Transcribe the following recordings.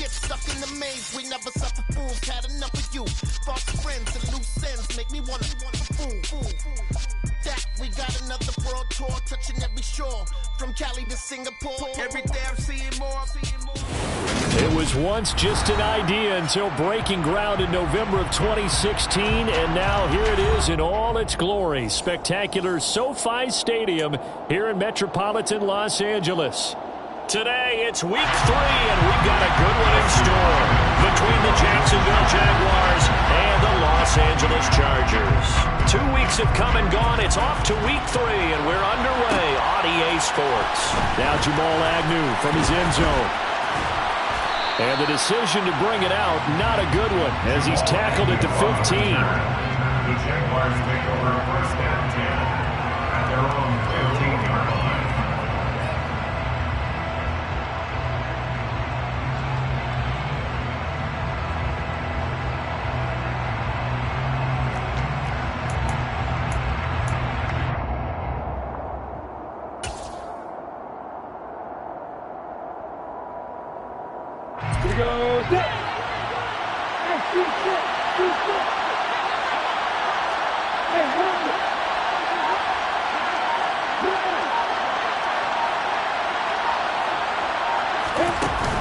get stuck in the maze. We never suffer fools, had enough of you. False friends and loose ends make me wanna fool. That we got another world tour, touching every shore, from Cali to Singapore. Every day I'm seeing more. It was once just an idea until breaking ground in November of 2016, and now here it is in all its glory. Spectacular SoFi Stadium here in metropolitan Los Angeles. Today, it's week 3, and we've got a good one in store between the Jacksonville Jaguars and the Los Angeles Chargers. 2 weeks have come and gone. It's off to week 3, and we're underway on EA Sports. Now Jamal Agnew from his end zone. And the decision to bring it out, not a good one, as he's tackled at the 15. The Jaguars take over first and 10 at their own 15-yard line.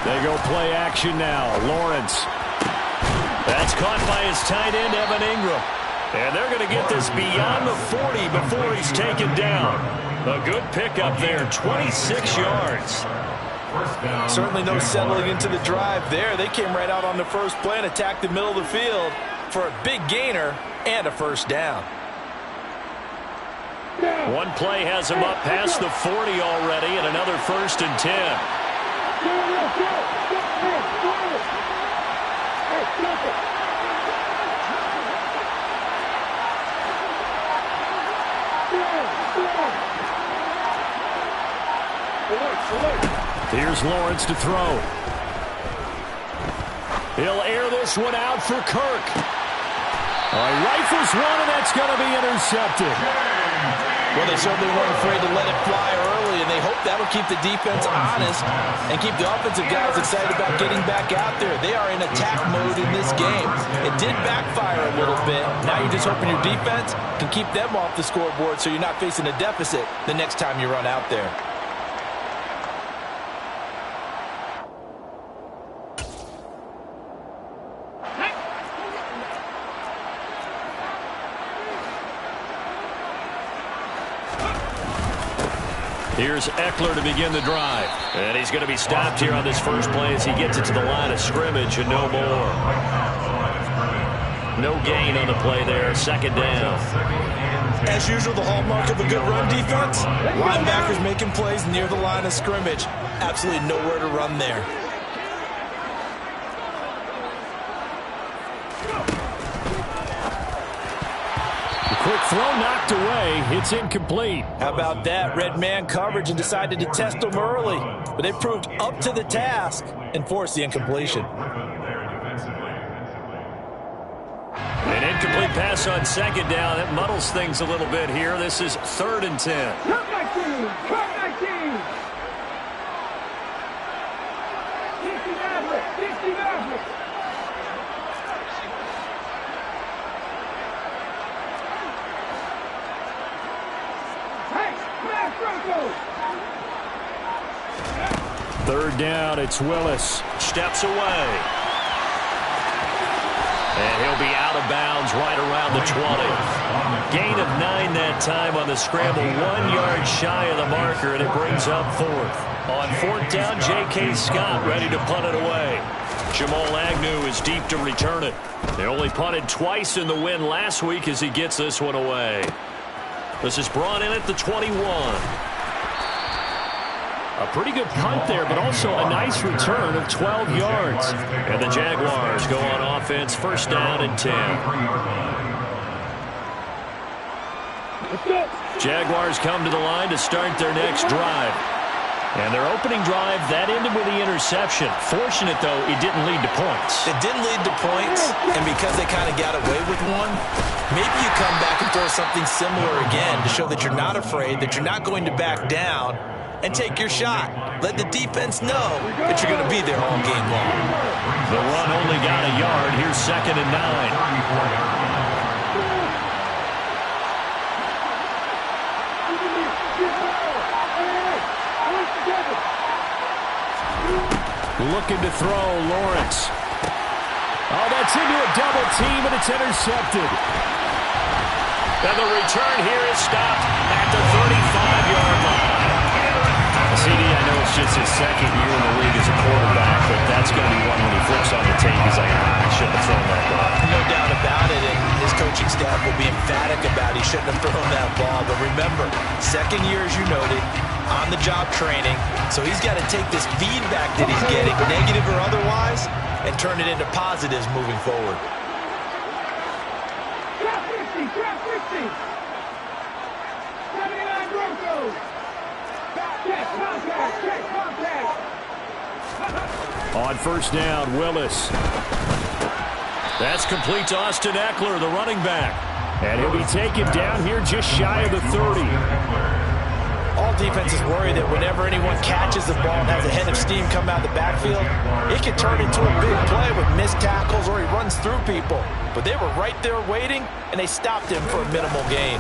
They go play action now. Lawrence. That's caught by his tight end, Evan Ingram. And they're going to get this beyond the 40 before he's taken down. A good pickup there, 26 yards. Certainly no settling into the drive there. They came right out on the first play and attacked the middle of the field for a big gainer and a first down. One play has him up past the 40 already, and another 1st and 10. Here's Lawrence to throw. He'll air this one out for Kirk. Rifles one, and that's going to be intercepted. Well, they certainly weren't afraid to let it fly early, and they hope that'll keep the defense honest and keep the offensive guys excited about getting back out there. They are in attack mode in this game. It did backfire a little bit. Now you're just hoping your defense can keep them off the scoreboard so you're not facing a deficit the next time you run out there. Here's Eckler to begin the drive. And he's going to be stopped here on this first play as he gets it to the line of scrimmage and no more. No gain on the play there. 2nd down. As usual, the hallmark of a good run defense, linebackers making plays near the line of scrimmage. Absolutely nowhere to run there. Quick throw knocked away. It's incomplete. How about that? Red man coverage and decided to test them early. But they proved up to the task and forced the incompletion. An incomplete pass on 2nd down. That muddles things a little bit here. This is 3rd and 10. Cut my team! Cut my team! 60 Maverick! 60 Maverick! Third down, it's Willis. Steps away. And he'll be out of bounds right around the 20. Gain of 9 that time on the scramble. 1 yard shy of the marker, and it brings up 4th. On 4th down, J.K. Scott ready to punt it away. Jamal Agnew is deep to return it. They only punted twice in the win last week as he gets this one away. This is brought in at the 21. A pretty good punt there, but also a nice return of 12 yards. And the Jaguars go on offense, 1st down and 10. Jaguars come to the line to start their next drive. And their opening drive, that ended with the interception. Fortunate, though, it didn't lead to points. It didn't lead to points, and because they kind of got away with one, maybe you come back and throw something similar again to show that you're not afraid, that you're not going to back down, and take your shot. Let the defense know that you're going to be there all game long. The run only got a yard. Here's 2nd and 9. Looking to throw, Lawrence. Oh, that's into a double team, and it's intercepted. And the return here is stopped at the 35-yard line. CD, I know it's just his 2nd year in the league as a quarterback, but that's going to be one when he flips on the tape. He's like, I shouldn't have thrown that ball. No doubt about it, and his coaching staff will be emphatic about he shouldn't have thrown that ball. But remember, 2nd year, as you noted, on-the-job training, so he's got to take this feedback that he's getting, negative or otherwise, and turn it into positives moving forward. Trap 50, trap 50. 79 Broncos. Check contact, check contact. On 1st down, Willis. That's complete to Austin Eckler, the running back. And he'll be taken down here just shy of the 30. All defenses worry that whenever anyone catches the ball and has a head of steam come out of the backfield, it can turn into a big play with missed tackles or he runs through people. But they were right there waiting, and they stopped him for a minimal gain.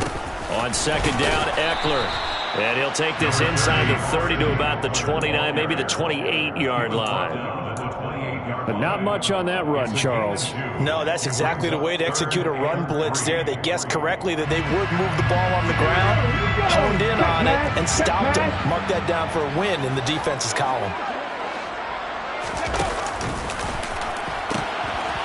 On 2nd down, Eckler. And he'll take this inside the 30 to about the 29, maybe the 28-yard line. But not much on that run, Charles. No, that's exactly the way to execute a run blitz there. They guessed correctly that they would move the ball on the ground, honed in on it, and stopped him. Mark that down for a win in the defense's column.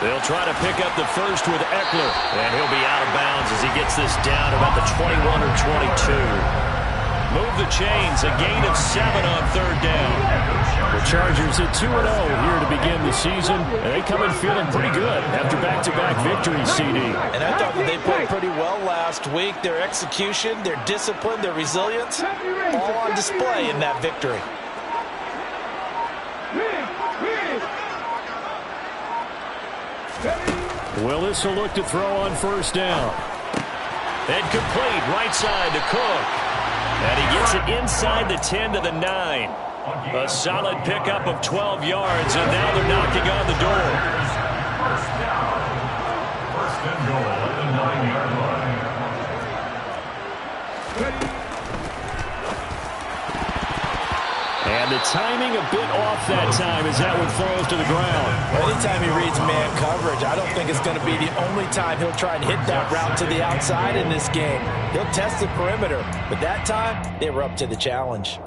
They'll try to pick up the first with Eckler, and he'll be out of bounds as he gets this down about the 21 or 22. Move the chains, a gain of 7 on 3rd down. The Chargers at 2-0 here to begin the season, and they come in feeling pretty good after back-to-back victories, CD. And I thought that they played pretty well last week. Their execution, their discipline, their resilience, all on display in that victory. Willis will look to throw on 1st down. And complete, right side to Cook. And he gets it inside the 10 to the 9. A solid pickup of 12 yards, and now they're knocking on the door. 1st down. 1st and goal at the 9-yard line. And the timing a bit off that time as that one falls to the ground. Anytime he reads man coverage, I don't think it's going to be the only time he'll try and hit that route to the outside in this game. He'll test the perimeter, but that time, they were up to the challenge.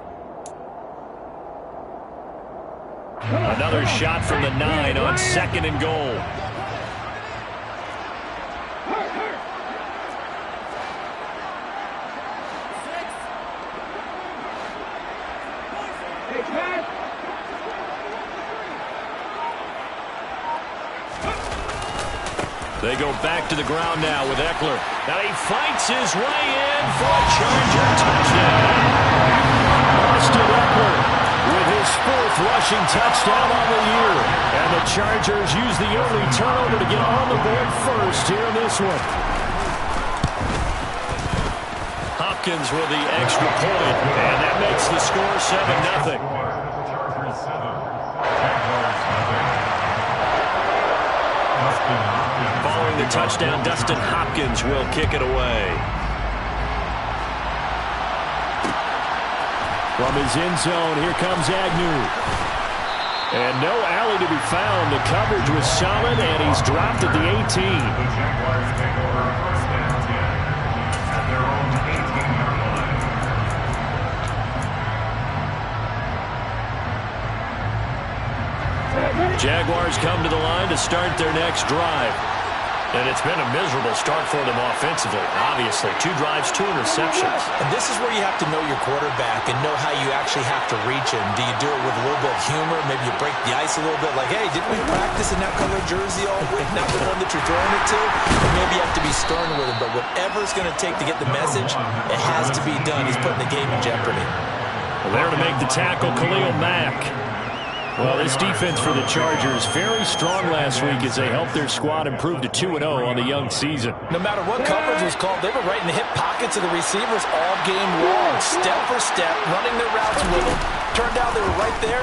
Another shot from the 9 on 2nd and goal. They go back to the ground now with Eckler. Now he fights his way in for a Charger touchdown. Austin Eckler with his 4th rushing touchdown on the year. And the Chargers use the only turnover to get on the board first here in this one. Hopkins with the extra point, and that makes the score 7-0. Chargers 7. Jaguars 7. Following the touchdown, Dustin Hopkins will kick it away. From his end zone, here comes Agnew. And no alley to be found. The coverage was solid, and he's dropped at the 18. The Jaguars take over 1st and 10 at their own 18-yard line. Jaguars come to the line to start their next drive. And it's been a miserable start for them offensively. Obviously, 2 drives, 2 interceptions. And this is where you have to know your quarterback and know how you actually have to reach him. Do you do it with a little bit of humor? Maybe you break the ice a little bit. Like, hey, didn't we practice in that color jersey all week? Not the one that you're throwing it to? Or maybe you have to be stern with him. But whatever it's going to take to get the message, it has to be done. He's putting the game in jeopardy. Well, there to make the tackle, Khalil Mack. Well, this defense for the Chargers very strong last week as they helped their squad improve to 2-0 on the young season. No matter what coverage was called, they were right in the hip pockets of the receivers all game long, step for step, running their routes with them. Turned out they were right there,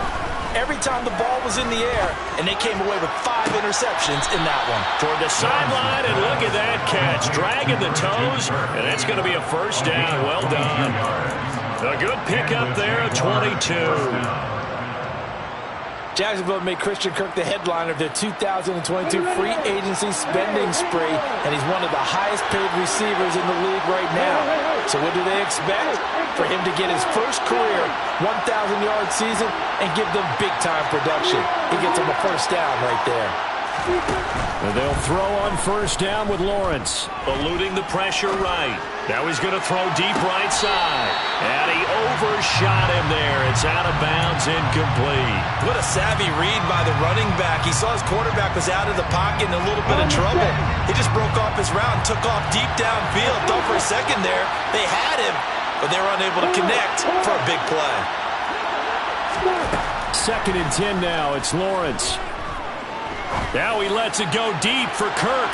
every time the ball was in the air, and they came away with 5 interceptions in that one. Toward the sideline, and look at that catch. Dragging the toes, and that's going to be a first down. Well done. A good pickup there at 22. Jacksonville made Christian Kirk the headliner of their 2022 free agency spending spree, and he's one of the highest paid receivers in the league right now. So what do they expect? For him to get his first career 1,000-yard season and give them big-time production. He gets them a first down right there. And they'll throw on first down with Lawrence, eluding the pressure right. Now he's going to throw deep right side. And he overshot him there. It's out of bounds, incomplete. What a savvy read by the running back. He saw his quarterback was out of the pocket in a little bit of trouble. He just broke off his route and took off deep downfield. Thought for a second there they had him, but they were unable to connect for a big play. 2nd and 10 now. It's Lawrence. Now he lets it go deep for Kirk.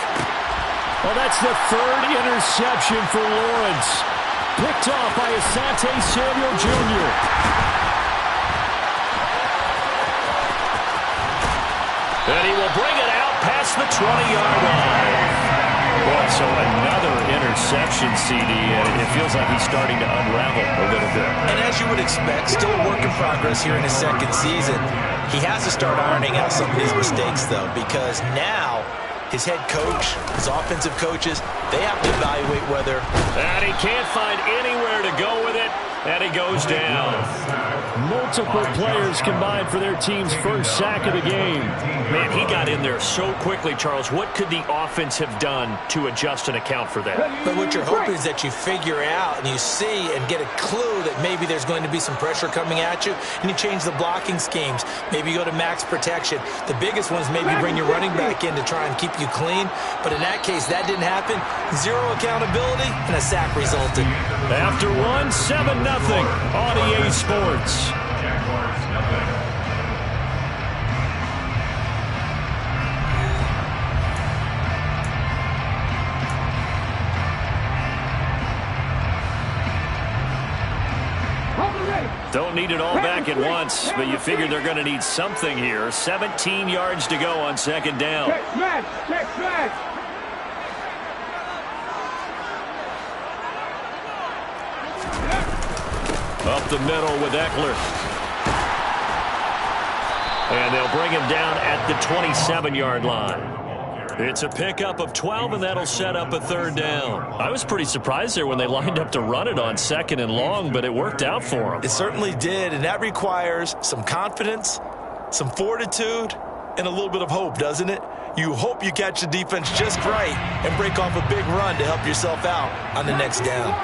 Well, that's the 3rd interception for Lawrence. Picked off by Asante Samuel Jr. And he will bring it out past the 20-yard line. Boy, so another interception, CD, and it feels like he's starting to unravel a little bit. And as you would expect, still a work in progress here in his 2nd season. He has to start ironing out some of these mistakes, though, because now his head coach, his offensive coaches, they have to evaluate whether... And he can't find anywhere to go with it, and he goes down. Multiple players combined for their team's first sack of the game. Man, he got in there so quickly, Charles. What could the offense have done to adjust and account for that? But what you're hoping is that you figure out and you see and get a clue that maybe there's going to be some pressure coming at you, and you change the blocking schemes. Maybe you go to max protection. The biggest one is maybe bring your running back in to try and keep you clean. But in that case, that didn't happen. 0 accountability, and a sack resulted. After 7-0 on EA Sports. Don't need it all back at once, but you figure they're going to need something here. 17 yards to go on 2nd down. Check smash. Up the middle with Eckler. And they'll bring him down at the 27-yard line. It's a pickup of 12, and that'll set up a 3rd down. I was pretty surprised there when they lined up to run it on 2nd and long, but it worked out for them. It certainly did, and that requires some confidence, some fortitude, and a little bit of hope, doesn't it? You hope you catch the defense just right and break off a big run to help yourself out on the next down.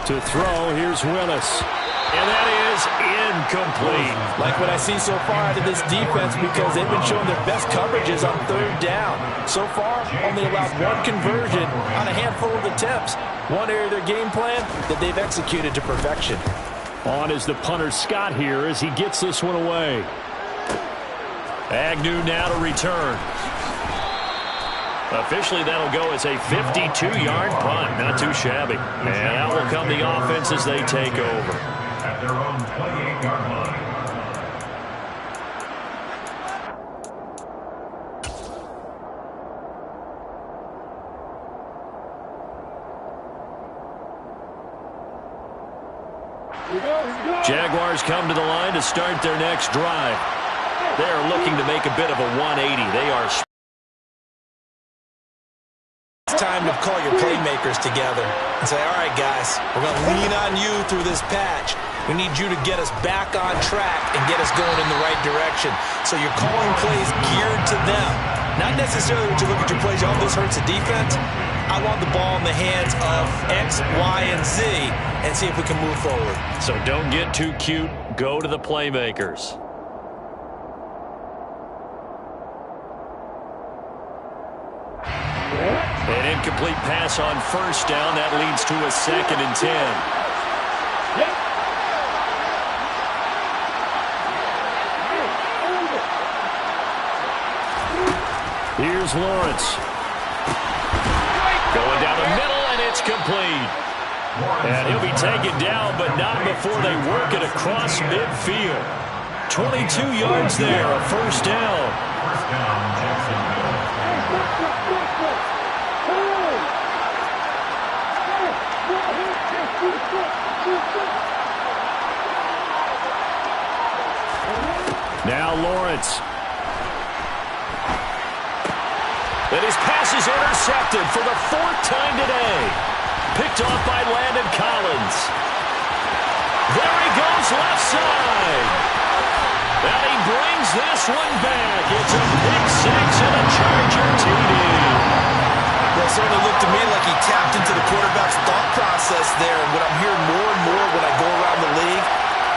To throw, here's Willis. And that is incomplete. Like what I see so far out of this defense, because they've been showing their best coverages on 3rd down. So far, only allowed 1 conversion on a handful of attempts. One area of their game plan that they've executed to perfection. On is the punter Scott here as he gets this one away. Agnew now to return. Officially, that'll go as a 52-yard punt. Not too shabby. And out will come the offense as they take over. At their own 28-yard line. Jaguars come to the line to start their next drive. They're looking to make a bit of a 180. They are... It's time to call your playmakers together and say, all right, guys, we're going to lean on you through this patch. We need you to get us back on track and get us going in the right direction. So you're calling plays geared to them. Not necessarily when you look at your plays, oh, this hurts the defense. I want the ball in the hands of X, Y, and Z and see if we can move forward. So don't get too cute. Go to the playmakers. An incomplete pass on 1st down. That leads to a 2nd and 10. Here's Lawrence. Going down the middle, and it's complete. And he'll be taken down, but not before they work it across midfield. 22 yards there, a first down. First down, Jacksonville. Now Lawrence. And his pass is intercepted for the 4th time today. Picked off by Landon Collins. There he goes, left side. And he brings this one back. It's a pick six and a Charger TD. Well, it certainly looked to me like he tapped into the quarterback's thought process there. And what I'm hearing more and more when I go around the league,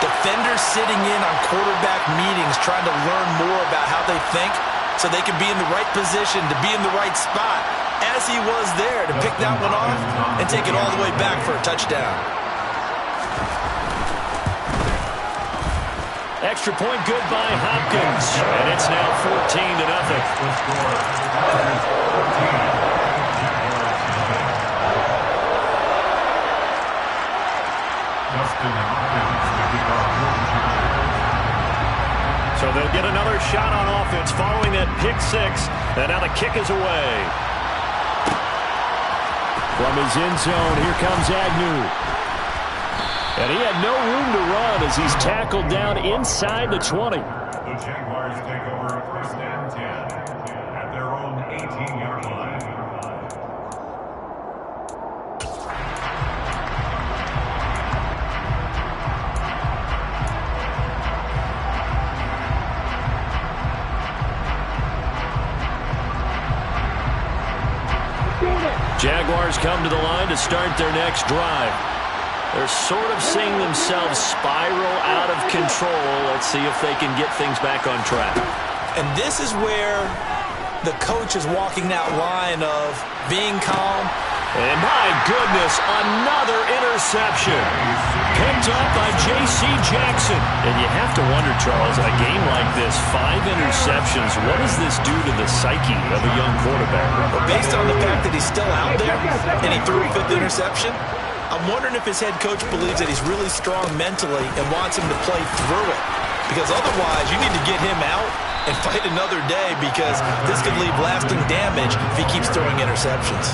defenders sitting in on quarterback meetings trying to learn more about how they think so they can be in the right position, to be in the right spot, as he was there, to pick that one off and take it all the way back for a touchdown. Extra point good by Hopkins. And it's now 14-0. So they'll get another shot on offense following that pick six. And now the kick is away. From his end zone, here comes Agnew. And he had no room to run as he's tackled down inside the 20. The Jaguars take over first and 10 at their own 18-yard line. Jaguars come to the line to start their next drive. They're sort of seeing themselves spiral out of control. Let's see if they can get things back on track. And this is where the coach is walking that line of being calm. And my goodness, another interception. Picked up by J.C. Jackson. And you have to wonder, Charles, a game like this, 5 interceptions, what does this do to the psyche of a young quarterback? But based on the fact that he's still out there and he threw a 5th interception, I'm wondering if his head coach believes that he's really strong mentally and wants him to play through it. Because otherwise, you need to get him out and fight another day, because this could leave lasting damage if he keeps throwing interceptions.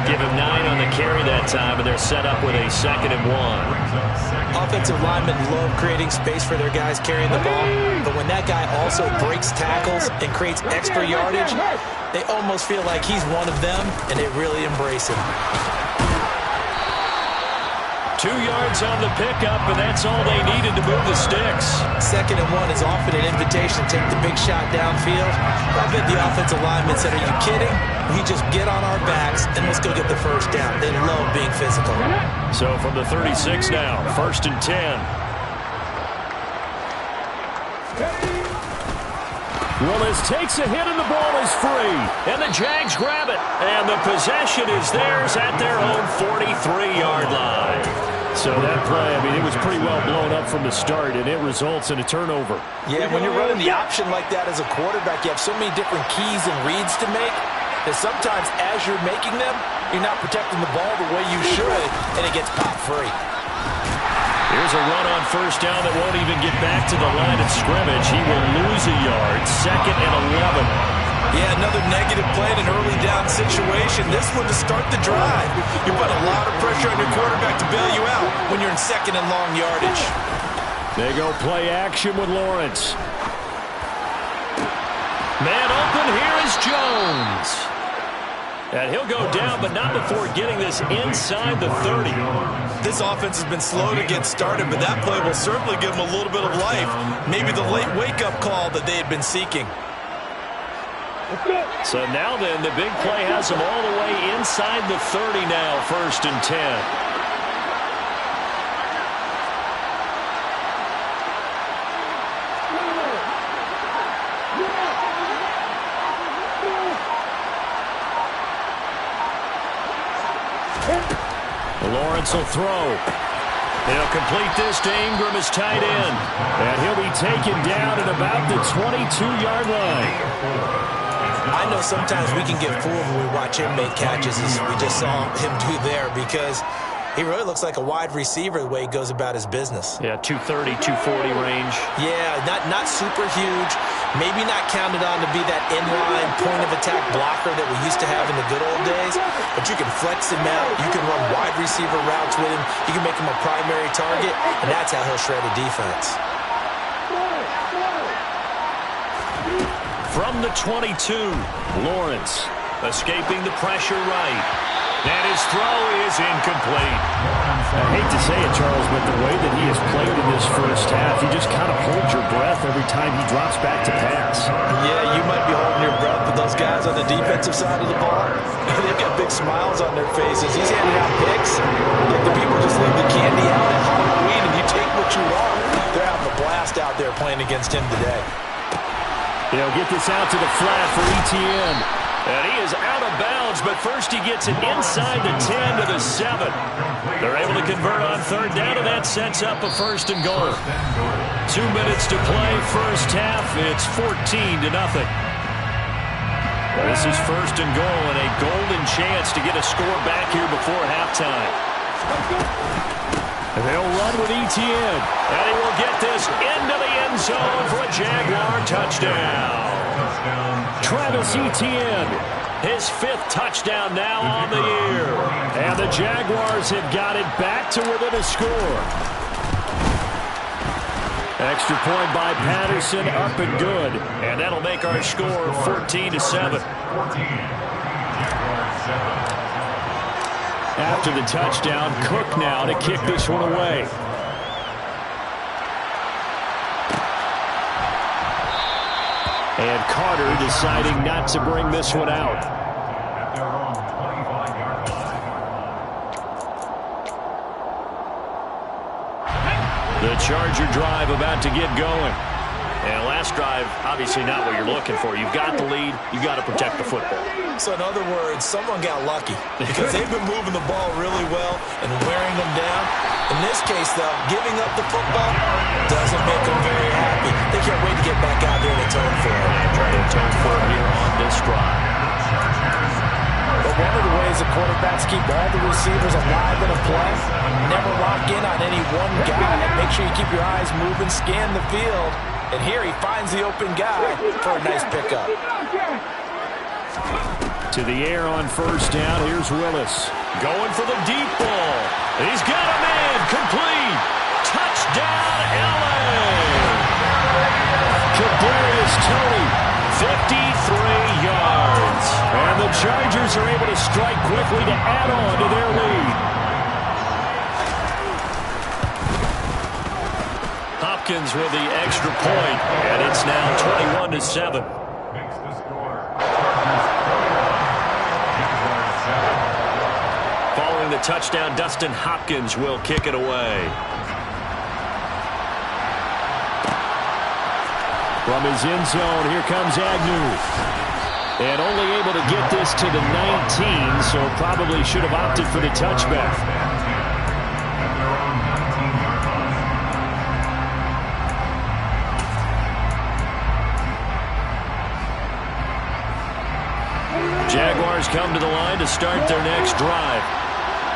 Give him 9 on the carry that time, and they're set up with a 2nd and 1. Offensive linemen love creating space for their guys carrying the ball, but when that guy also breaks tackles and creates extra yardage, they almost feel like he's one of them, and they really embrace him. 2 yards on the pickup, and that's all they needed to move the sticks. 2nd and 1 is often an invitation to take the big shot downfield. I bet the offensive lineman said, "Are you kidding? We just get on our backs and let's go get the first down." They love being physical. So from the 36 now, 1st and 10. Willis takes a hit and the ball is free. And the Jags grab it. And the possession is theirs at their own 43-yard line. So that play, I mean, it was pretty well blown up from the start, and it results in a turnover. Yeah, when you're running the option like that as a quarterback, you have so many different keys and reads to make that sometimes as you're making them, you're not protecting the ball the way you should, and it gets popped free. Here's a run on first down that won't even get back to the line of scrimmage. He will lose a yard. 2nd and 11. Yeah, another negative play in an early down situation. This one to start the drive. You put a lot of pressure on your quarterback to bail you out when you're in 2nd and long yardage. They go play action with Lawrence. Man open, here is Jones. And he'll go down, but not before getting this inside the 30. This offense has been slow to get started, but that play will certainly give them a little bit of life. Maybe the late wake-up call that they had been seeking. So now then, the big play has them all the way inside the 30 now, 1st and 10. Lawrence will throw. He'll complete this to Ingram, his tight end. And he'll be taken down at about the 22-yard line. I know sometimes we can get fooled when we watch him make catches, as we just saw him do there, because He really looks like a wide receiver the way he goes about his business. Yeah, 230, 240 range. Yeah, not super huge. Maybe not counted on to be that inline point-of-attack blocker that we used to have in the good old days. But you can flex him out. You can run wide receiver routes with him. You can make him a primary target, and that's how he'll shred a defense. From the 22, Lawrence escaping the pressure right. And his throw is incomplete. I hate to say it, Charles, but the way that he has played in this first half, you just kind of hold your breath every time he drops back to pass. Yeah, you might be holding your breath, but those guys on the defensive side of the ball, they've got big smiles on their faces. He's handing out picks. Like the people just leave the candy out at Halloween, and you take what you want. They're having a blast out there playing against him today. They'll get this out to the flat for Etienne. And he is out of bounds, but first he gets it inside the 10 to the 7. They're able to convert on third down, and that sets up a first and goal. 2 minutes to play, first half. It's 14-0. This is first and goal, and a golden chance to get a score back here before halftime. They'll run with Etienne, and he will get this into the end zone for a Jaguar touchdown. Travis Etienne, his 5th touchdown now on the year. And the Jaguars have got it back to within a score. Extra point by Patterson, up and good. And that'll make our score 14-7. After the touchdown, Cook now to kick this one away. And Carter deciding not to bring this one out. The Charger drive about to get going. And last drive, obviously not what you're looking for. You've got the lead. You've got to protect the football. So in other words, someone got lucky because they've been moving the ball really well and wearing them down. In this case, though, giving up the football doesn't make them very happy. They can't wait to get back out there and atone for it. Try to atone for it here on this drive. But one of the ways the quarterbacks keep all the receivers alive in a play, never lock in on any one guy. Make sure you keep your eyes moving, scan the field. And here he finds the open guy for a nice pickup. To the air on first down. Here's Willis. Going for the deep ball. He's got a man. Complete. Touchdown, L.A. Kadarius Toney, 53 yards. And the Chargers are able to strike quickly to add on to their lead. Hopkins with the extra point, and it's now 21-7. Following the touchdown, Dustin Hopkins will kick it away. From his end zone, here comes Agnew. And only able to get this to the 19, so probably should have opted for the touchback. Jaguars come to the line to start their next drive.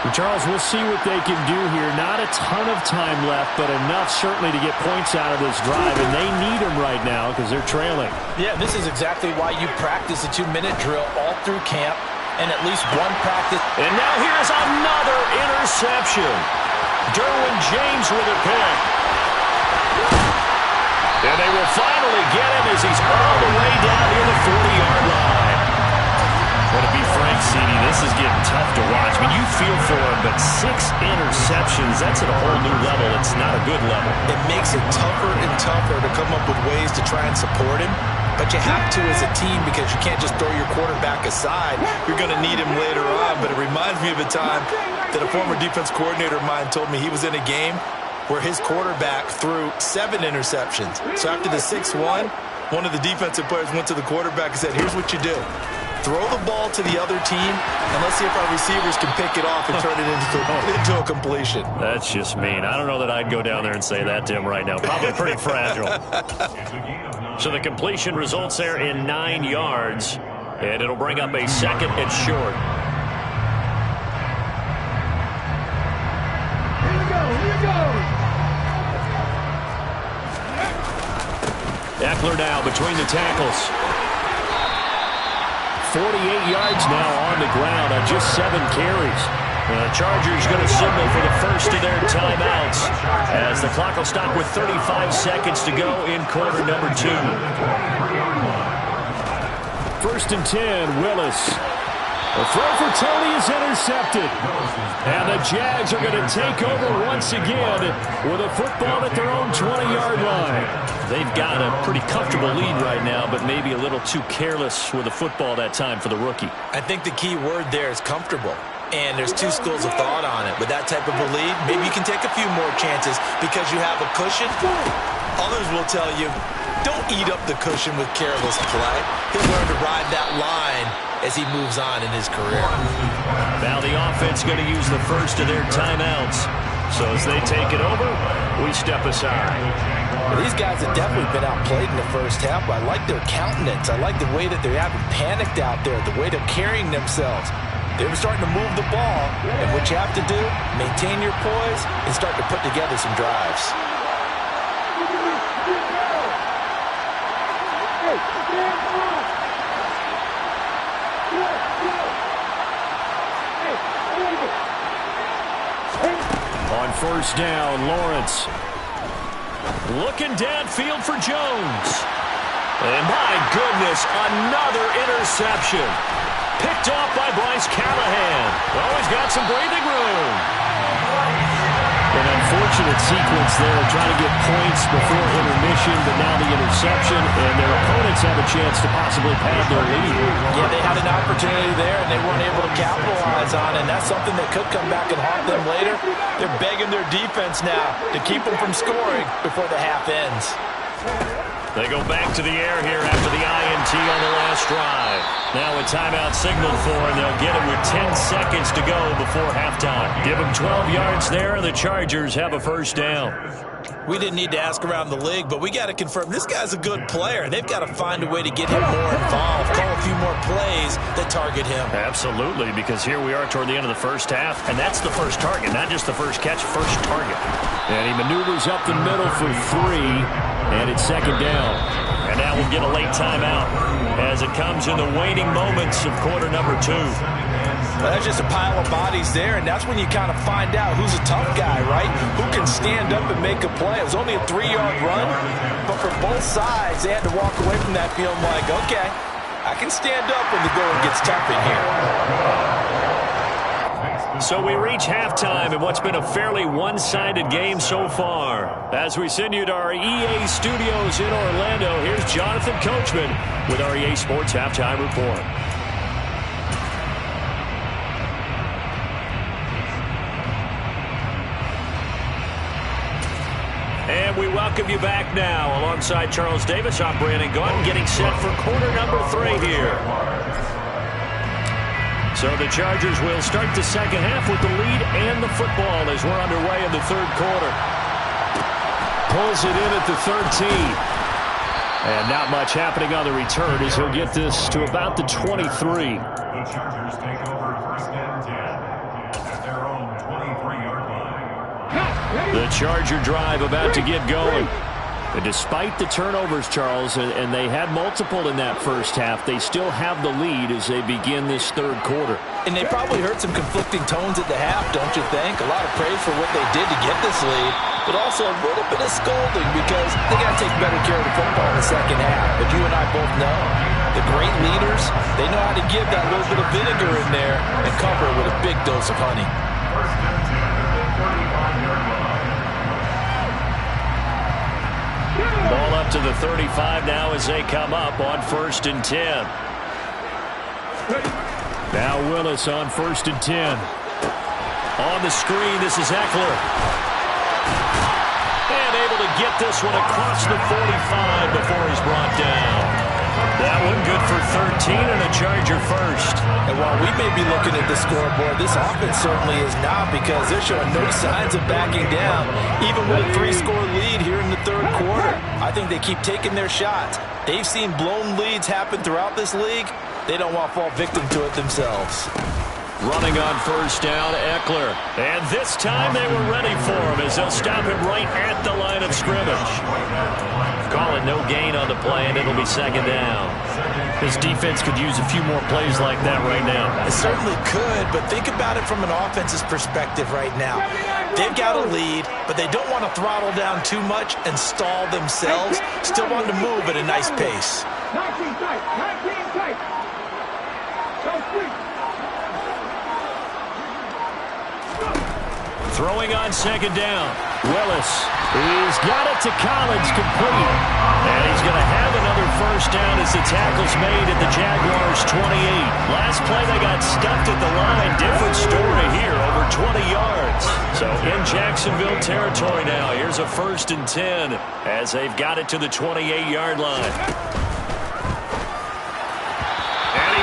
And Charles, we'll see what they can do here. Not a ton of time left, but enough certainly to get points out of this drive, and they need them right now because they're trailing. Yeah, this is exactly why you practice a 2-minute drill all through camp and at least one practice. And now here's another interception. Derwin James with a pick. And they will finally get him as he's all the way down near the 40-yard line. Well, to be frank, CD, this is getting tough to watch. I mean, you feel for him, but 6 interceptions, that's at a whole new level. It's not a good level. It makes it tougher and tougher to come up with ways to try and support him. But you have to as a team because you can't just throw your quarterback aside. You're going to need him later on. But it reminds me of a time that a former defense coordinator of mine told me he was in a game where his quarterback threw 7 interceptions. So after the 6th one of the defensive players went to the quarterback and said, here's what you do. Throw the ball to the other team, and let's see if our receivers can pick it off and turn it into a completion. That's just mean. I don't know that I'd go down there and say that to him right now. Probably pretty fragile. So the completion results there in 9 yards, and it'll bring up a 2nd and short. Eckler now between the tackles. 48 yards now on the ground on just 7 carries. The Chargers going to signal for the first of their timeouts as the clock will stop with 35 seconds to go in quarter number 2. 1st and 10, Willis. The throw for Tony is intercepted. And the Jags are going to take over once again with a football at their own 20-yard line. They've got a pretty comfortable lead right now, but maybe a little too careless with the football that time for the rookie. I think the key word there is comfortable. And there's 2 schools of thought on it. With that type of a lead, maybe you can take a few more chances because you have a cushion. Others will tell you, don't eat up the cushion with careless play. He'll learn to ride that line as he moves on in his career. Now the offense going to use the first of their timeouts. So as they take it over, we step aside. Well, these guys have definitely been outplayed in the first half, but I like their countenance. I like the way that they haven't panicked out there, the way they're carrying themselves. They're starting to move the ball, and what you have to do, maintain your poise and start to put together some drives. On 1st down, Lawrence. Looking downfield for Jones. And my goodness, another interception. Picked off by Bryce Callahan. Oh, he's got some breathing room. An unfortunate sequence there, trying to get points before intermission, but now the interception, and their opponents have a chance to possibly pad their lead. Yeah, they had an opportunity there, and they weren't able to capitalize on it, and that's something that could come back and haunt them later. They're begging their defense now to keep them from scoring before the half ends. They go back to the air here after the INT on the last drive. Now a timeout signaled for, and they'll get it with 10 seconds to go before halftime. Give them 12 yards there, and the Chargers have a first down. We didn't need to ask around the league, but we got to confirm this guy's a good player. They've got to find a way to get him more involved, call a few more plays that target him. Absolutely, because here we are toward the end of the first half, and that's the first target, not just the first catch, first target. And he maneuvers up the middle for 3, and it's 2nd down. And now we'll get a late timeout as it comes in the waning moments of quarter number 2. Well, that's just a pile of bodies there, and that's when you kind of find out who's a tough guy, right? Who can stand up and make a play. It was only a 3-yard run, but for both sides, they had to walk away from that feeling like, okay, I can stand up when the going gets tough in here. So we reach halftime in what's been a fairly one-sided game so far. As we send you to our EA studios in Orlando, here's Jonathan Coachman with our EA Sports Halftime Report. And we welcome you back now. Alongside Charles Davis, I'm Brandon Gaudin, getting set for quarter number 3 here. So the Chargers will start the second half with the lead and the football as we're underway in the 3rd quarter. Pulls it in at the 13. And not much happening on the return as he'll get this to about the 23. The Chargers take over 1st and 10 at their own 23-yard line. The Charger drive about to get going. And despite the turnovers, Charles, and they had multiple in that first half, they still have the lead as they begin this 3rd quarter. And they probably heard some conflicting tones at the half, don't you think? A lot of praise for what they did to get this lead, but also a little bit of scolding because they got to take better care of the football in the second half. But you and I both know the great leaders, they know how to give that little bit of vinegar in there and cover it with a big dose of honey. 1st and 10 at the 35-yard line. Ball up to the 35 now as they come up on 1st and 10. Now Willis on 1st and 10. On the screen, this is Eckler. And able to get this one across the 45 before he's brought down. That one good for 13 and a Charger first. And while we may be looking at the scoreboard, this offense certainly is not because they're showing no signs of backing down, even with a 3-score lead here in the 3rd quarter. I think they keep taking their shots. They've seen blown leads happen throughout this league. They don't want to fall victim to it themselves. Running on 1st down, Eckler. And this time they were ready for him as they'll stop him right at the line of scrimmage. Call it no gain on the play, and it'll be second down. This defense could use a few more plays like that right now. It certainly could, but think about it from an offense's perspective right now. They've got a lead, but they don't want to throttle down too much and stall themselves. Still want to move at a nice pace. 19 tight. 19 tight. Go quick. Throwing on second down. Willis. He's got it to Collins, complete. And he's going to have another first down as the tackle's made at the Jaguars' 28. Last play they got stuffed at the line. Different story here, over 20 yards. So in Jacksonville territory now. Here's a 1st and 10 as they've got it to the 28-yard line.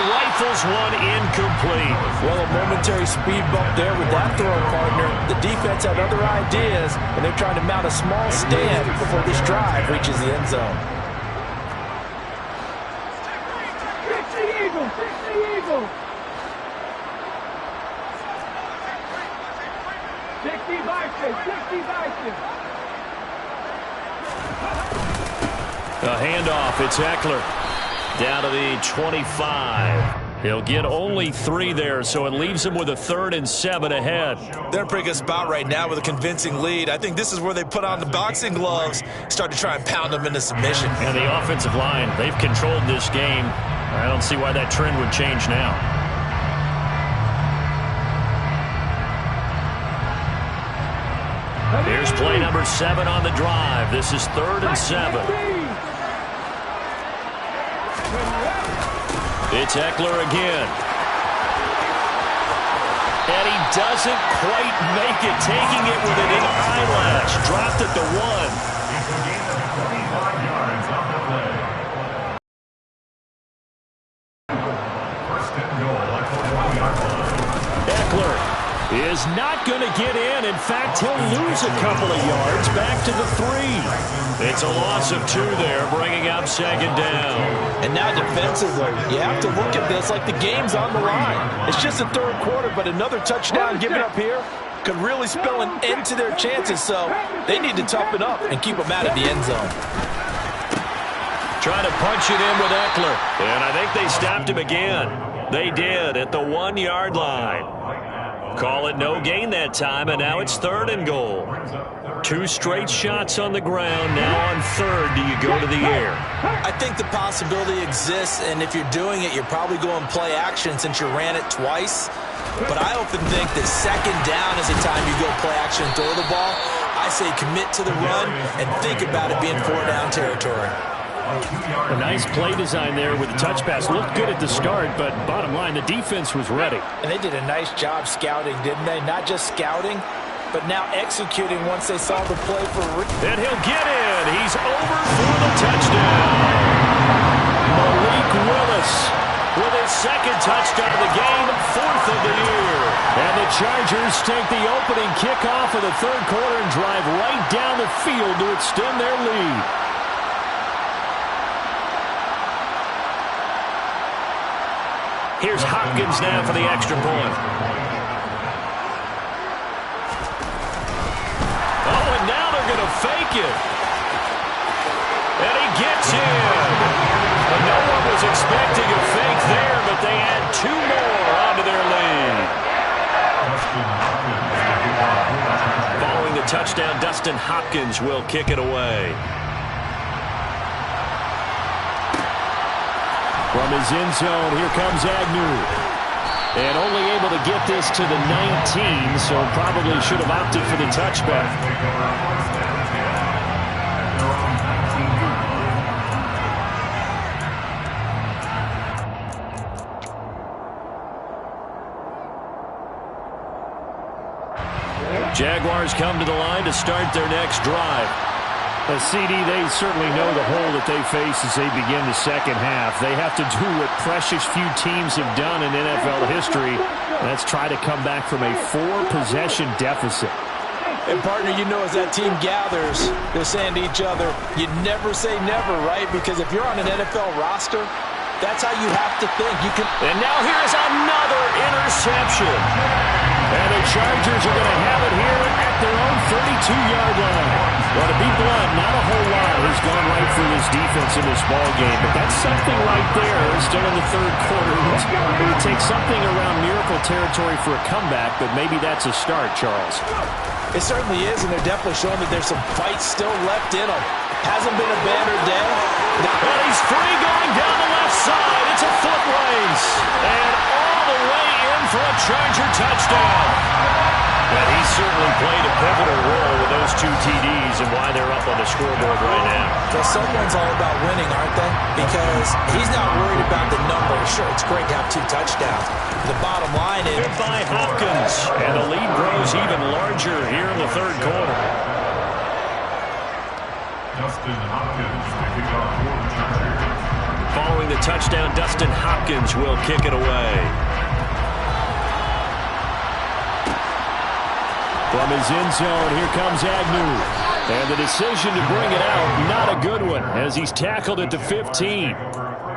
Rifles one incomplete. Well, a momentary speed bump there with that throw, partner. The defense had other ideas, and they're trying to mount a small stand before this drive reaches the end zone. 60 Eagles. 60 Eagles. 60 Vikings. 60 Vikings. A handoff. It's Eckler. Down to the 25. He'll get only 3 there, so it leaves him with a 3rd and 7 ahead. They're in a pretty good spot right now with a convincing lead. I think this is where they put on the boxing gloves, start to try and pound them into submission. And the offensive line, they've controlled this game. I don't see why that trend would change now. Here's play number 7 on the drive. This is 3rd and 7. It's Eckler again. And he doesn't quite make it, taking it with an eyelash. Dropped at the 1. Eckler is not going to get in. In fact, he'll lose a couple of yards back to the 3. It's a loss of 2 there, bringing up second down. And now defensively, you have to look at this like the game's on the line. It's just the 3rd quarter, but another touchdown given up here could really spell an end to their chances, so they need to toughen up and keep them out of the end zone. Trying to punch it in with Eckler, and I think they stopped him again. They did at the 1-yard line. Call it no gain that time, and now it's 3rd and goal. 2 straight shots on the ground. Now on 3rd, do you go to the air? I think the possibility exists, and if you're doing it, you're probably going play action since you ran it twice. But I often think that second down is the time you go play action and throw the ball. I say commit to the run and think about it being 4-down territory. A nice play design there with the touch pass. Looked good at the start, but bottom line, the defense was ready. And they did a nice job scouting, didn't they? Not just scouting, but now executing once they saw the play for real. And he'll get in. He's over for the touchdown. Malik Willis with his 2nd touchdown of the game, 4th of the year. And the Chargers take the opening kickoff of the 3rd quarter and drive right down the field to extend their lead. Here's Hopkins now for the extra point. Oh, and now they're going to fake it. And he gets in. And no one was expecting a fake there, but they add 2 more onto their lead. Following the touchdown, Dustin Hopkins will kick it away. From his end zone, here comes Agnew. And only able to get this to the 19, so probably should have opted for the touchback. Jaguars come to the line to start their next drive. CD, they certainly know the hole that they face as they begin the second half. They have to do what precious few teams have done in NFL history. That's try to come back from a 4-possession deficit. And, partner, you know as that team gathers, they're saying to each other, you never say never, right? Because if you're on an NFL roster, that's how you have to think. And now here's another interception. And the Chargers are going to have it here at their own 32-yard line. Well, to be blunt, has gone right for this defense in this ball game, but that's something right there. Still in the third quarter. It would take something around miracle territory for a comeback, but maybe that's a start, Charles. It certainly is, and they're definitely showing that there's some fight still left in them. Hasn't been a banner day. And he's free going down the left side. It's a foot race. And all the way in for a Charger touchdown. And he certainly played a pivotal role with those 2 TDs and why they're up on the scoreboard right now. Well, someone's all about winning, aren't they? Because he's not worried about the numbers. Sure, it's great to have 2 touchdowns. The bottom line is... Hit by Hopkins. And the lead grows even larger here in the third quarter. Dustin Hopkins to kick off for the Chargers. Following the touchdown, Dustin Hopkins will kick it away. From his end zone, here comes Agnew. And the decision to bring it out, not a good one, as he's tackled at the 15.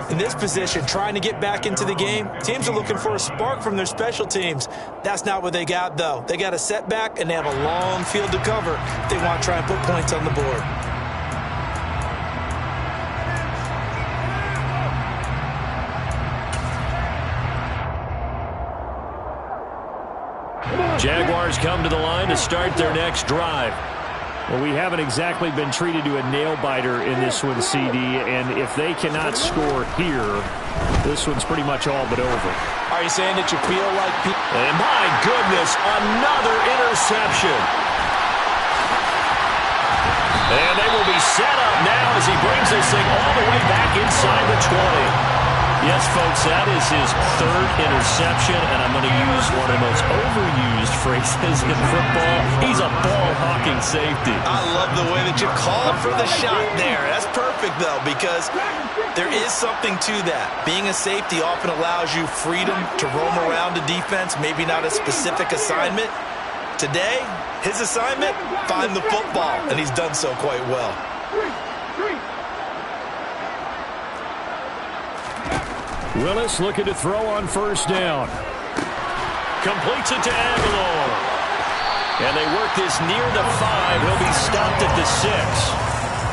In this position, trying to get back into the game, teams are looking for a spark from their special teams. That's not what they got, though. They got a setback, and they have a long field to cover if they want to try and put points on the board. Jaguars come to the line to start their next drive. Well, we haven't exactly been treated to a nail-biter in this one, CD, and if they cannot score here, this one's pretty much all but over. Are you saying that you feel like... And my goodness, another interception. And they will be set up now as he brings this thing all the way back inside the 20. Yes, folks, that is his 3rd interception, and I'm going to use one of the most overused phrases in football. He's a ball-hawking safety. I love the way that you called for the shot there. That's perfect, though, because there is something to that. Being a safety often allows you freedom to roam around the defense, maybe not a specific assignment. Today, his assignment, find the football, and he's done so quite well. Willis looking to throw on first down. Completes it to Aguilar. And they work this near the 5. He'll be stopped at the 6.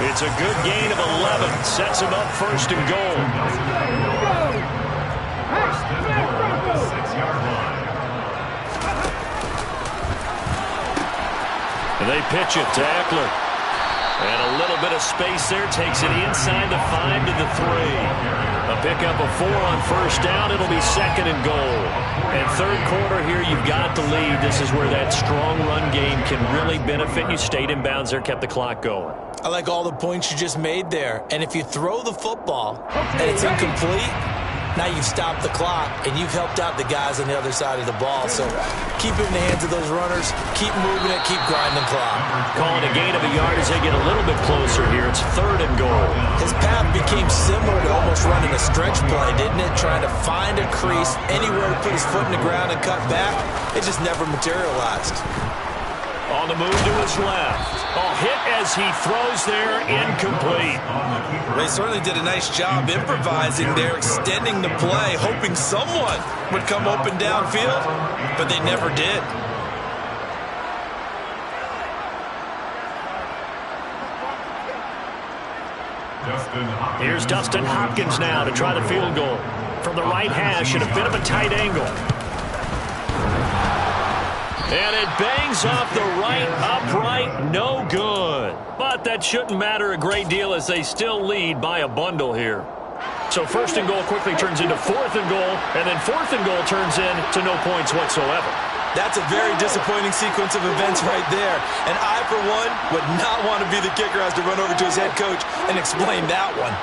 It's a good gain of 11. Sets him up first and goal. First and goal at the 6-yard line. And they pitch it to Eckler. And a little bit of space there. Takes it inside the 5 to the 3. A pickup of 4 on first down. It'll be 2nd and goal. And third quarter here, you've got the lead. This is where that strong run game can really benefit you. Stayed in bounds there, kept the clock going. I like all the points you just made there. And if you throw the football and it's incomplete, now you've stopped the clock and you've helped out the guys on the other side of the ball. So keep it in the hands of those runners. Keep moving it. Keep grinding the clock. Calling a gain of a yard as they get a little bit closer here. It's 3rd and goal. His path became similar to almost running a stretch play, didn't it? Trying to find a crease, anywhere to put his foot in the ground and cut back. It just never materialized. On the move to his left. Oh, hit as he throws there, incomplete. They certainly did a nice job improvising there, extending the play, hoping someone would come open downfield, but they never did. Here's Dustin Hopkins now to try the field goal. From the right hash at a bit of a tight angle. And it bangs off the right upright, no good. But that shouldn't matter a great deal as they still lead by a bundle here. So 1st and goal quickly turns into 4th and goal, and then 4th and goal turns into no points whatsoever. That's a very disappointing sequence of events right there. And I, for one, would not want to be the kicker who has to run over to his head coach and explain that one.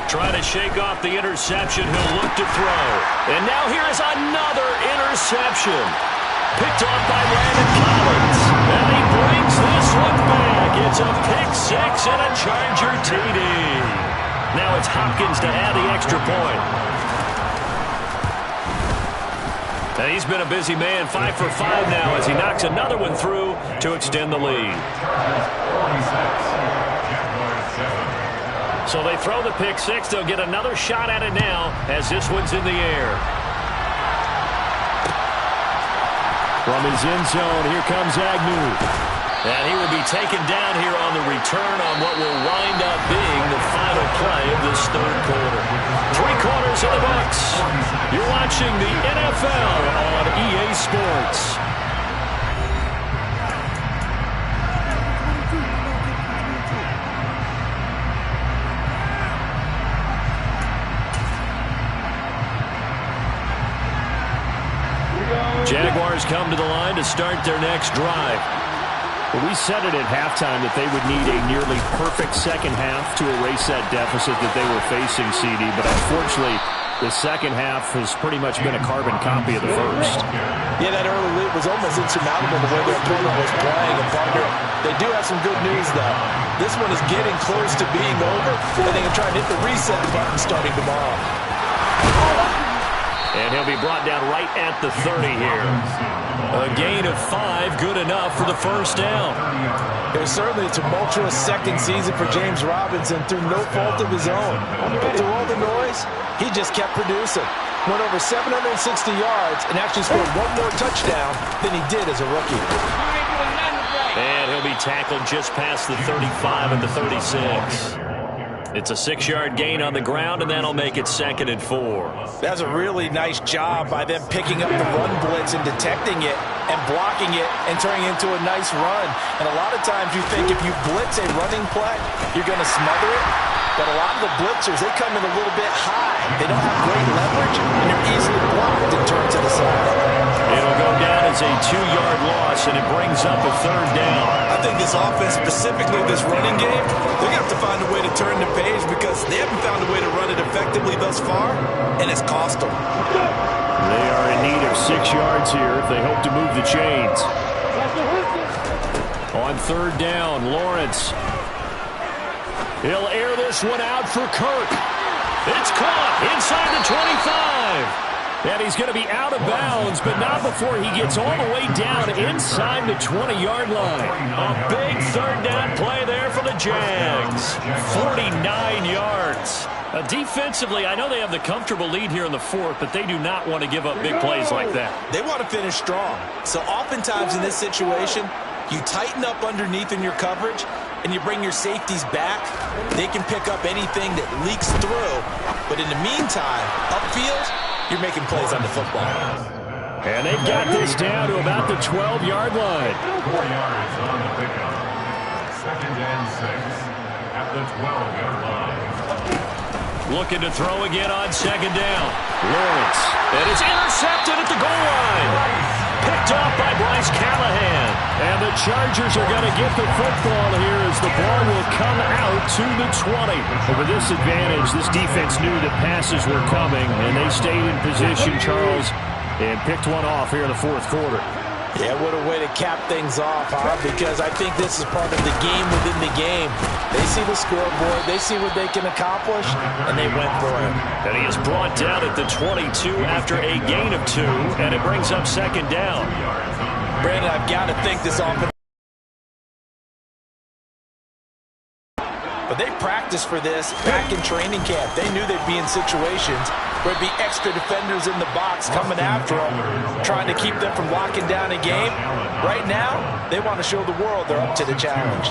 Trying to shake off the interception. He'll look to throw. And now here is another interception. Picked off by Landon Collins. And he brings this one back. It's a pick-6 and a Charger TD. Now it's Hopkins to add the extra point. And he's been a busy man, 5 for 5 now as he knocks another one through to extend the lead. So they throw the pick-6. They'll get another shot at it now as this one's in the air. From his end zone, here comes Agnew. And he will be taken down here on the return on what will wind up being the final play of this third quarter. 3 quarters in the books. You're watching the NFL on EA Sports. Jaguars come to the line to start their next drive. Well, we said it at halftime that they would need a nearly perfect second half to erase that deficit that they were facing, CD. But unfortunately, the second half has pretty much been a carbon copy of the first. Yeah, that early lead was almost insurmountable the way their opponent was playing. And partner, they do have some good news, though. This one is getting close to being over, and they can try and hit the reset button starting tomorrow. And he'll be brought down right at the 30 here. A gain of 5, good enough for the first down. It was certainly a tumultuous second season for James Robinson through no fault of his own. But through all the noise, he just kept producing. Went over 760 yards and actually scored 1 more touchdown than he did as a rookie. And he'll be tackled just past the 35 and the 36. It's a 6-yard gain on the ground, and that'll make it 2nd and 4. That's a really nice job by them picking up the run blitz and detecting it and blocking it and turning it into a nice run. And a lot of times you think if you blitz a running play, you're going to smother it. But a lot of the blitzers, they come in a little bit high. They don't have great leverage, and they're easily blocked and turned to the side. It'll go down as a 2-yard loss, and it brings up a 3rd down. I think this offense, specifically this running game, they're going to have to find a way to turn the page because they haven't found a way to run it effectively thus far, and it's cost them. They are in need of 6 yards here if they hope to move the chains. On 3rd down, Lawrence. He'll air this one out for Kirk. It's caught inside the 25. And he's going to be out of bounds, but not before he gets all the way down inside the 20-yard line. A big 3rd down play there for the Jags. 49 yards. Defensively, I know they have the comfortable lead here in the 4th, but they do not want to give up big plays like that. They want to finish strong. So oftentimes in this situation, you tighten up underneath in your coverage, and you bring your safeties back. They can pick up anything that leaks through. But in the meantime, upfield, you're making plays on the football. And they've got this down to about the 12-yard line. 4 yards on the pickup. 2nd and 6 at the 12-yard line. Looking to throw again on 2nd down. Lawrence. And it's intercepted at the goal line. Picked off by Bryce Callahan. And the Chargers are going to get the football here as the ball will come out to the 20. But with this advantage, this defense knew that passes were coming, and they stayed in position, Charles, and picked one off here in the 4th quarter. Yeah, what a way to cap things off, huh? Because I think this is part of the game within the game. They see the scoreboard, they see what they can accomplish, and they went for it. And he is brought down at the 22 after a gain of 2, and it brings up 2nd down. Brandon, I've got to think this offense. But they practiced for this back in training camp. They knew they'd be in situations where it'd be extra defenders in the box coming after them, trying to keep them from locking down a game. Right now, they want to show the world they're up to the challenge.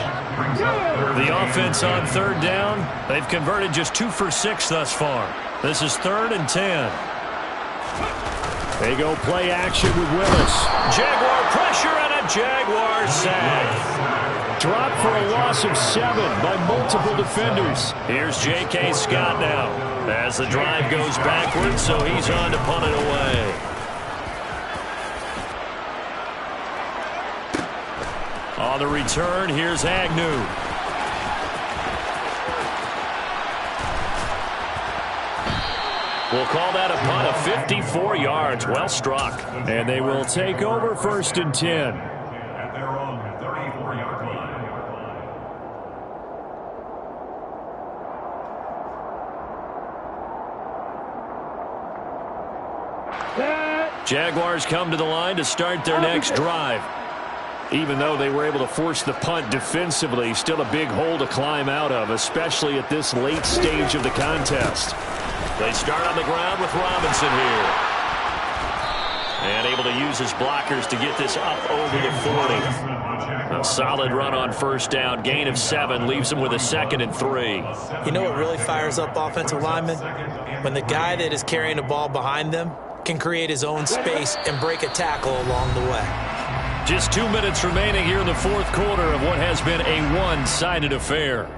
The offense on 3rd down, they've converted just 2 for 6 thus far. This is 3rd and 10. They go play action with Willis. Jaguar pressure and a Jaguar sack. Dropped for a loss of 7 by multiple defenders. Here's J.K. Scott now as the drive goes backwards, so he's on to punt it away. On the return, here's Agnew. We'll call that a punt of 54 yards. Well struck. And they will take over 1st and 10. At their own 34-yard line. Jaguars come to the line to start their next drive. Even though they were able to force the punt defensively, still a big hole to climb out of, especially at this late stage of the contest. They start on the ground with Robinson here. And able to use his blockers to get this up over the 40. A solid run on first down. Gain of 7 leaves him with a 2nd and 3. You know what really fires up offensive linemen? When the guy that is carrying the ball behind them can create his own space and break a tackle along the way. Just 2 minutes remaining here in the fourth quarter of what has been a one-sided affair.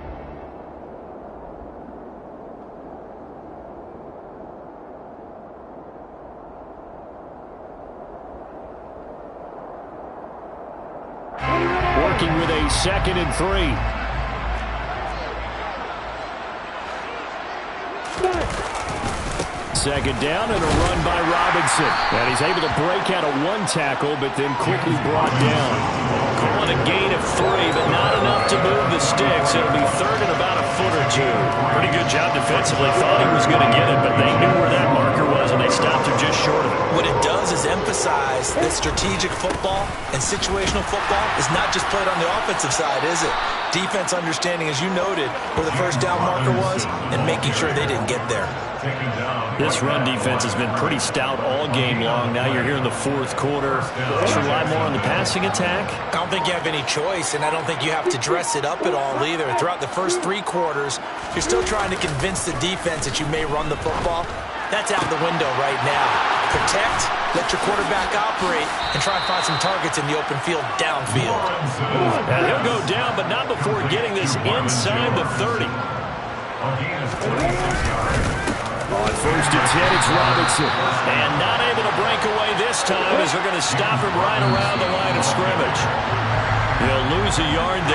Working with a 2nd and 3. Second down and a run by Robinson. And he's able to break out of 1 tackle, but then quickly brought down. Calling a gain of 3, but not enough to move the sticks. It'll be 3rd and about a foot or 2. Pretty good job defensively. Thought he was going to get it, but they knew where that marker was, and they stopped him just short of it. What it does is emphasize that strategic football and situational football is not just played on the offensive side, is it? Defense understanding, as you noted, where the first down marker was and making sure they didn't get there. This run defense has been pretty stout all game long. Now you're here in the fourth quarter. Let's rely more on the passing attack. I don't think you have any choice, and I don't think you have to dress it up at all either. Throughout the first 3 quarters, you're still trying to convince the defense that you may run the football. That's out the window right now. Protect, let your quarterback operate, and try and find some targets in the open field downfield. And he'll go down, but not before getting this inside the 30. On first and 10, it's Robinson. And not able to break away this time as they're going to stop him right around the line of scrimmage. He'll lose a yard there.